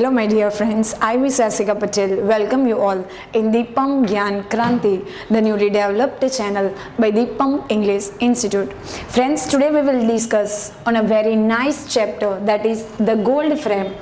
Hello my dear friends, I Miss Asika Patel welcome you all in Deepam Gyan Kranti, the newly developed channel by Deepam English Institute. Friends, today we will discuss on a very nice chapter, that is the gold frame,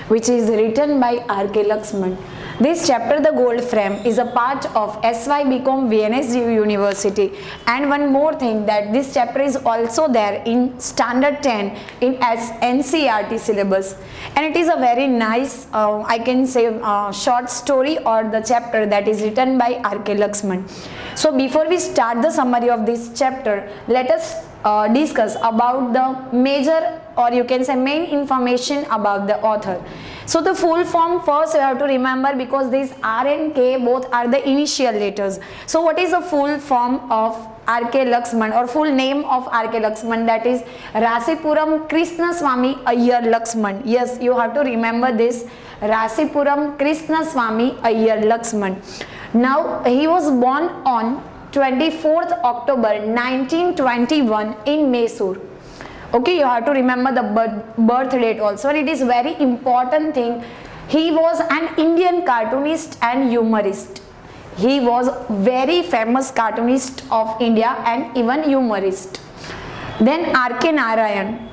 which is written by R.K. Laxman. This chapter, the gold frame, is a part of SY BCom VNSU University, and one more thing, that this chapter is also there in standard 10 in NCERT syllabus, and it is a very nice I can say short story or the chapter that is written by R.K. Laxman. So before we start the summary of this chapter, let us discuss about the major, or you can say main information about the author. So the full form first you have to remember, because these R and K both are the initial letters. So what is the full form of R.K. Laxman, or full name of R.K. Laxman? That is Rasipuram Krishnaswamy Iyer Laxman. Yes, you have to remember this, Rasipuram Krishnaswamy Iyer Laxman. Now he was born on 24th October 1921 in Mysore. Okay, you have to remember the birth date also, and it is very important thing. He was an Indian cartoonist and humorist. He was very famous cartoonist of India and even humorist. Then R.K. Narayan,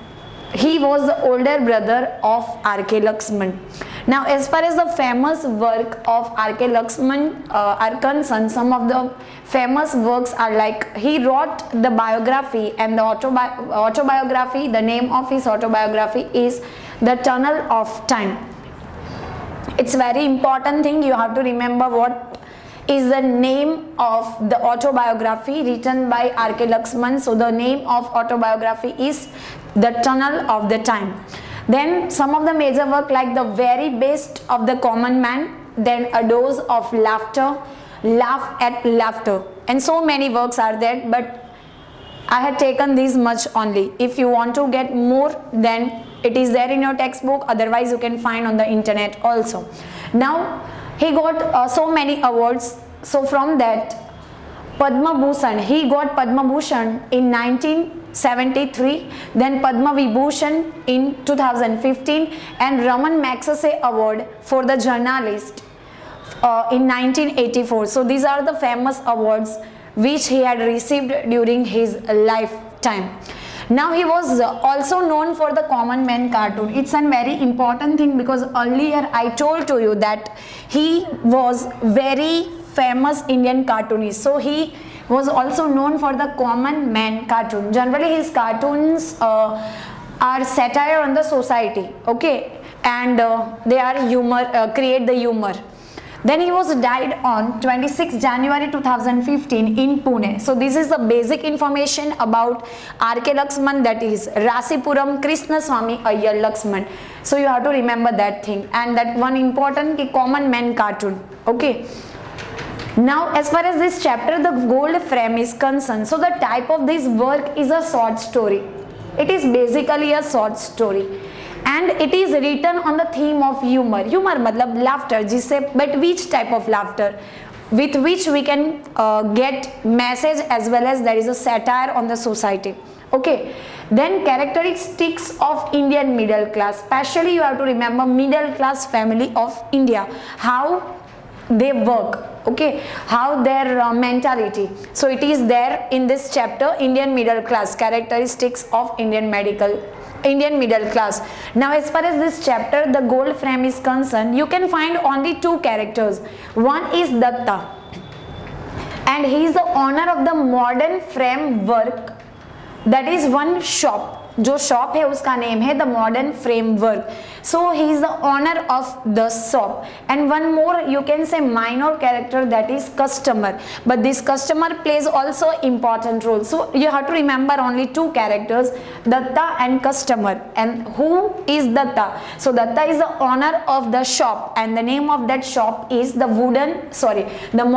he was the older brother of R.K. Laxman. Now as far as the famous work of R.K. Laxman are concerned, some of the famous works are like, he wrote the biography and the autobiography. The name of his autobiography is The Tunnel of Time. It's very important thing, you have to remember what is the name of the autobiography written by R.K. Laxman. So the name of autobiography is The Tunnel of the Time. Then some of the major work like The Very Best of the Common Man, then A Dose of Laughter, Laugh at Laughter, and so many works are there, but I had taken this much only. If you want to get more, then it is there in your textbook, otherwise you can find on the internet also. Now he got so many awards. So from that, Padma Bhushan, he got Padma Bhushan in 1973, then Padma Vibhushan in 2015, and Raman Magsaysay Award for the journalist in 1984. So these are the famous awards which he had received during his lifetime. Now he was also known for the Common Man cartoon. It's a very important thing, because earlier I told to you that he was very famous Indian cartoonist. So he was also known for the Common Man cartoon. Generally his cartoons are satire on the society, okay, and they are humor, create the humor. Then he was died on 26 January 2015 in Pune. So this is the basic information about R.K. Laxman, that is Rasipuram Krishnaswamy Iyer Laxman. So you have to remember that thing, and that one important Common Man cartoon. Okay. Now as far as this chapter, the gold frame, is concerned, so the type of this work is a short story. It is basically a short story, and it is written on the theme of humor. Humor matlab laughter, jisse, but which type of laughter, with which we can get message, as well as there is a satire on the society. Okay. Then characteristics of Indian middle class, especially you have to remember middle class family of India, how they work, okay, how their mentality. So it is there in this chapter, Indian middle class, characteristics of Indian middle class. Now as far as this chapter, the gold frame, is concerned, you can find only two characters. One is Datta, and he is the owner of the modern framework, that is one shop. जो shop है उसका name है the modern framework. So he is the owner of the shop. And one more you can say minor character, that is customer, but this customer plays also important role. So you have to remember only two characters, Datta and customer. And who is Datta? So Datta is the owner of the shop, and the name of that shop is the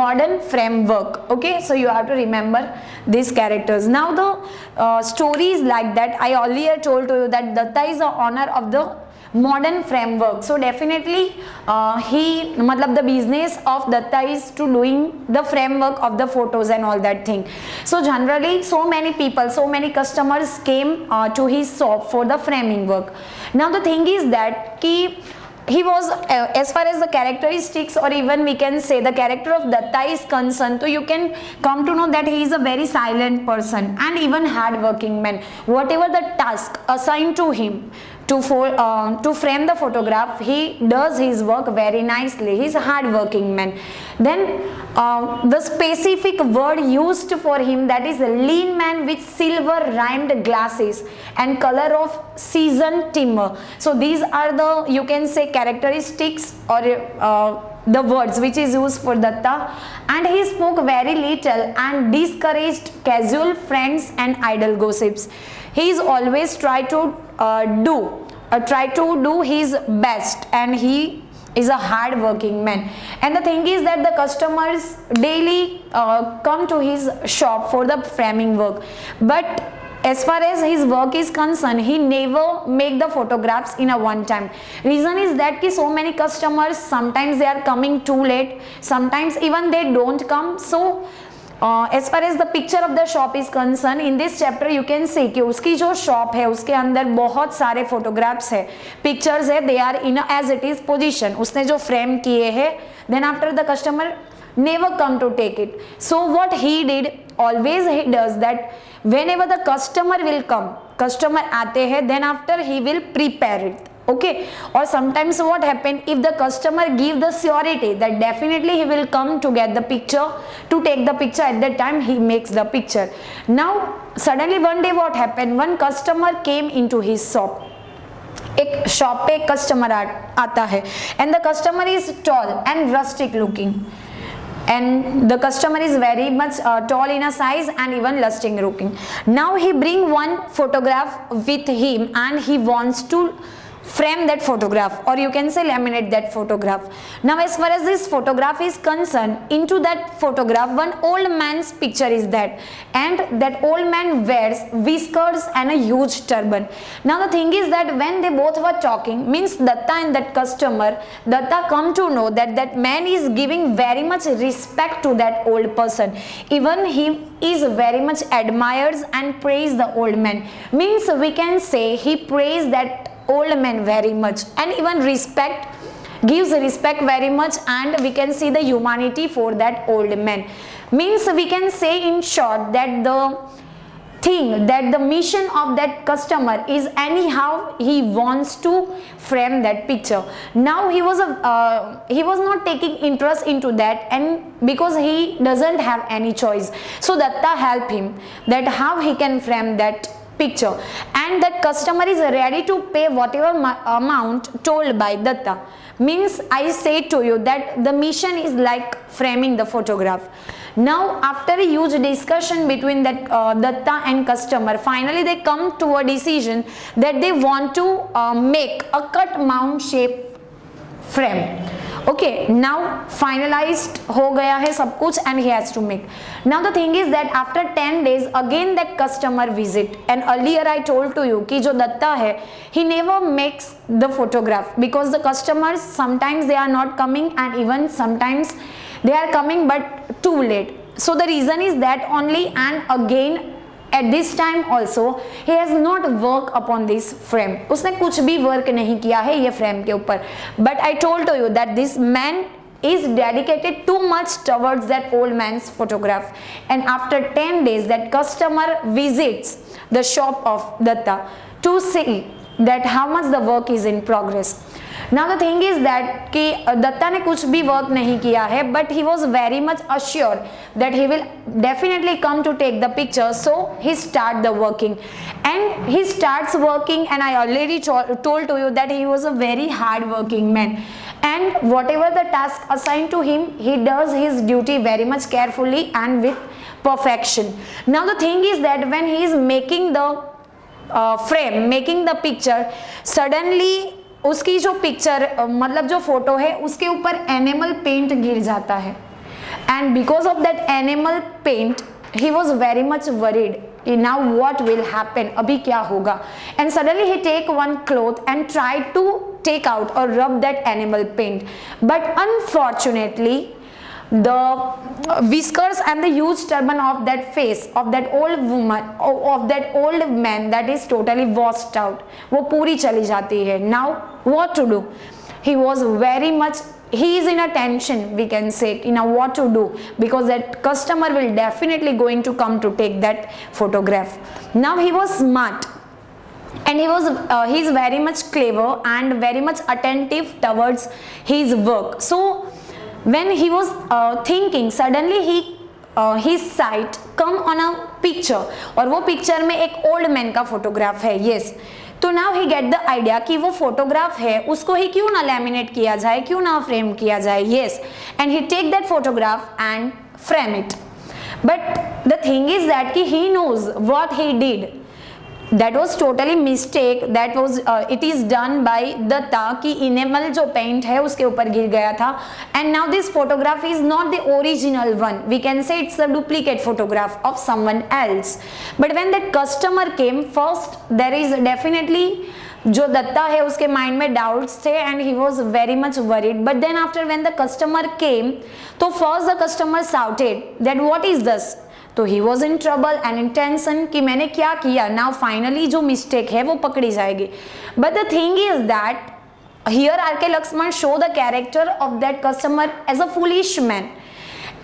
modern framework. Okay, so you have to remember these characters. Now the story is like that. I earlier told to you that Datta is the owner of the modern framework. So definitely the business of Datta is to doing the framework of the photos and all that thing. So generally so many people, so many customers came to his shop for the framing work. Now the thing is that he was as far as the characteristics, or even we can say the character of Datta is concerned, so you can come to know that he is a very silent person and even hard working man. Whatever the task assigned to him to frame the photograph, he does his work very nicely. He's a hard working man. Then the specific word used for him, that is a lean man with silver rimmed glasses and color of seasoned timber. So these are the, you can say, characteristics or the words which is used for Datta. And he spoke very little and discouraged casual friends and idle gossips. He is always try to do his best, and he is a hard working man. And the thing is that the customers daily come to his shop for the framing work, but as far as his work is concerned, he never make the photographs in a one time. Reason is that so many customers, sometimes they are coming too late, sometimes even they don't come. So as far as the picture of the shop is concerned, in this chapter you can see कि उसकी जो shop है उसके अंदर बहुत सारे photographs है, pictures है, they are in a as it is position, उसने जो frame किए हैं, then after the customer never come to take it. So what he did, always he does that whenever the customer will come, customer आते हैं, then after he will prepare it. Okay, or sometimes what happen, if the customer give the surety that definitely he will come to get the picture, to take the picture, at that time he makes the picture. Now suddenly one day what happened, one customer came into his shop. एक shop पे customer आता है, and the customer is tall and rustic looking, and the customer is very much tall in a size and even lusting looking. Now he bring one photograph with him and he wants to frame that photograph, or you can say laminate that photograph. Now as far as this photograph is concerned, into that photograph one old man's picture is that, and that old man wears whiskers and a huge turban. Now the thing is that when they both were talking, means Datta and that customer, Datta come to know that that man is giving very much respect to that old person. Even he is very much admires and praise the old man. Means we can say he praised that old man very much, and even gives respect very much, and we can see the humanity for that old man. Means we can say in short that the mission of that customer is anyhow he wants to frame that picture. Now he was not taking interest into that, and because he doesn't have any choice, so Datta help him that how he can frame that picture, and that customer is ready to pay whatever amount told by Datta. Means I say to you that the mission is like framing the photograph. Now after a huge discussion between that Datta and customer, finally they come to a decision that they want to make a cut mount shape frame. Okay, now finalized हो गया है सब कुछ, and he has to make. Now the thing is that after 10 days again that customer visit, and earlier I told to you कि जो दत्ता है he never makes the photograph because the customers sometimes they are not coming, and even sometimes they are coming but too late. So the reason is that only, and again at this time also he has not worked upon this frame. उसने कुछ भी work नहीं किया है ये frame के ऊपर. But I told to you that this man is dedicated too much towards that old man's photograph, and after 10 days that customer visits the shop of Datta to see that how much the work is in progress. Now the thing is that कि दत्ता ने कुछ भी work नहीं किया है, but he was very much assured that he will definitely come to take the picture, so he start the working, and he starts working, and I already told to you that he was a very hard working man, and whatever the task assigned to him, he does his duty very much carefully and with perfection. Now the thing is that when he is making the frame, making the picture, suddenly उसकी जो picture मतलब जो photo है उसके ऊपर animal paint गिर जाता है, and because of that animal paint he was very much worried now what will happen, अभी क्या होगा, and suddenly he take one cloth and try to take out और rub that animal paint, but unfortunately the whiskers and the huge turban of that face of that old woman, of that old man, that is totally washed out, वो पूरी चली जाती है. Now what to do? he was very much, he is in a tension, we can say, what to do, because that customer will definitely going to come to take that photograph. Now he was smart, and he is very much clever and very much attentive towards his work. So when he was thinking, suddenly his sight come on a picture, और वो picture में एक old man का photograph है. Yes, तो now he get the idea कि वो photograph है, उसको ही क्यों ना लैमिनेट किया जाए, क्यों ना फ्रेम किया जाए. Yes, and he take that photograph and frame it. But the thing is that कि he knows what he did, that was totally mistake, that was it is done by Datta कि enamel जो paint है उसके ऊपर गिर गया था, and now this photograph is not the original one, we can say it's a duplicate photograph of someone else. But when that customer came, first there is definitely जो दत्ता है उसके माइंड में डाउट्स थे, and he was very much worried. But then after when the customer came, तो first the customer shouted that what is this, तो he was in trouble and in tension कि मैंने क्या किया. नाउ फाइनली जो mistake है वो पकड़ी जाएगी. But the thing is that here R K Laxman show the character of that customer as a foolish man,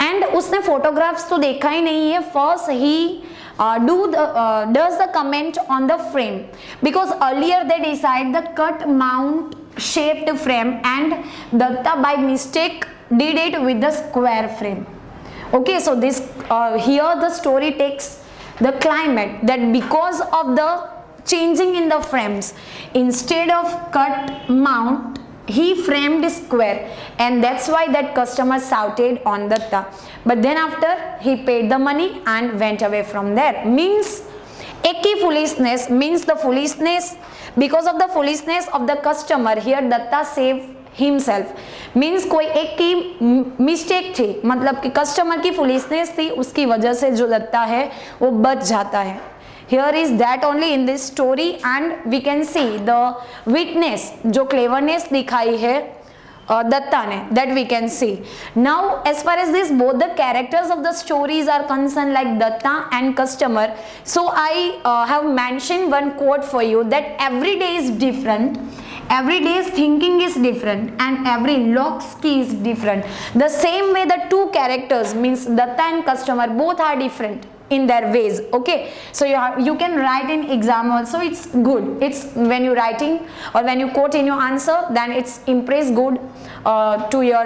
and उसने फोटोग्राफ्स तो देखा ही नहीं है. First he does the comment on the frame, because earlier they decide the cut mount shaped frame, and Datta by mistake did it with the square frame. Okay, so this here the story takes the climax that because of the changing in the frames, instead of cut mount he framed square, and that's why that customer shouted on Datta. But then after he paid the money and went away from there. Means एक ही foolishness, means the foolishness, because of the foolishness of the customer here Datta saved himself. Means कोई एक की mistake थी, मतलब कि customer की foolishness थी, उसकी वजह से जो दत्ता है वो बच जाता है. Here is that only in this story, and we can see the witness, जो क्लेवरनेस दिखाई है दत्ता ने, that we can see. Now as far as this both the characters of the stories are concerned, like Datta and customer, so I have mentioned one quote for you that every day is different, every day's thinking is different, and every lock's key is different. The same way the two characters, means Datta and customer, both are different in their ways. Okay, so you can write in exam also, it's good. It's when you writing or when you quote in your answer, then it's impress good to your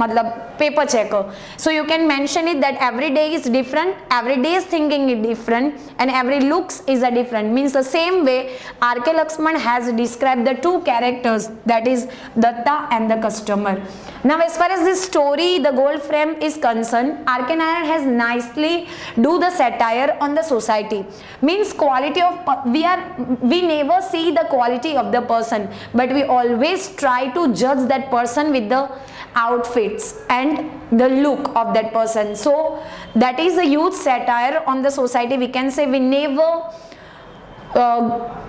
matlab paper checker. So you can mention it that every day is different, every day's thinking is different, and every looks is a different. Means the same way R.K. Lakshman has described the two characters, that is Datta and the customer. Now as far as this story, the gold frame is concerned, R.K. Nair has nicely do the satire on the society. Means quality of, we never see the quality of the person, but we always try to judge that person with the outfits and the look of that person. So that is a huge satire on the society. We can say we never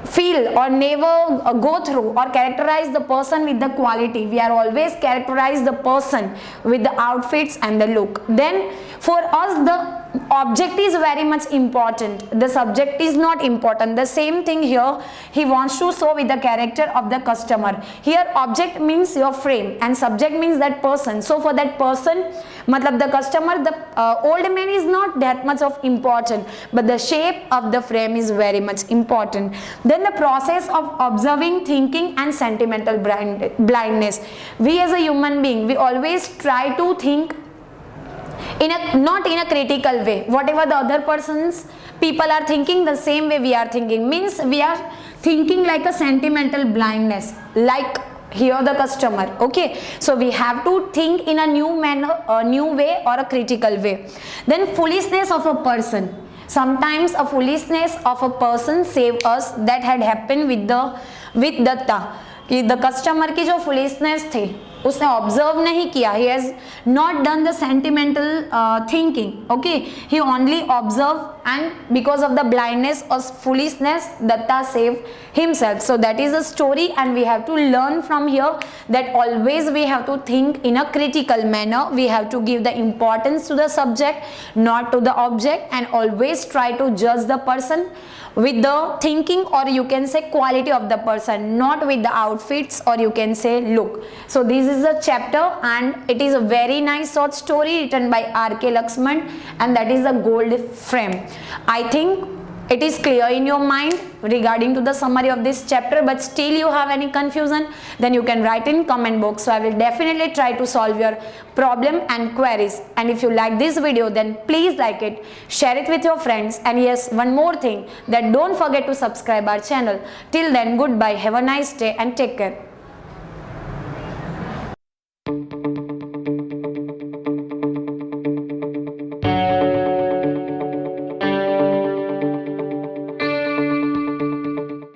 feel or never go through or characterize the person with the quality. We are always characterize the person with the outfits and the look. Then for us the object is very much important, the subject is not important. The same thing here he wants to show with the character of the customer. Here object means your frame and subject means that person. So for that person, matlab the customer, the old man is not that much of important, but the shape of the frame is very much important. Then the process of observing, thinking and sentimental blindness. We as a human being, we always try to think in a not in a critical way. Whatever the other persons people are thinking, the same way we are thinking. Means we are thinking like a sentimental blindness, like here the customer. Okay, so we have to think in a new manner, a new way or a critical way. Then foolishness of a person. Sometimes a foolishness of a person save us. That had happened with Datta कि the customer की जो foolishness थी उसने observe नहीं किया, he has not done the sentimental thinking, okay, he only observed, and because of the blindness or foolishness Datta saved himself. So that is a story, and we have to learn from here that always we have to think in a critical manner. We have to give the importance to the subject, not to the object, and always try to judge the person with the thinking, or you can say quality of the person, not with the outfits, or you can say look. So this is a chapter, and it is a very nice short story written by R.K. Lakshman, and that is the Gold Frame. I think it is clear in your mind regarding to the summary of this chapter, but still you have any confusion, then you can write in comment box. So I will definitely try to solve your problem and queries. And if you like this video, then please like it, share it with your friends, and yes, one more thing, that don't forget to subscribe our channel. Till then, goodbye, have a nice day, and take care.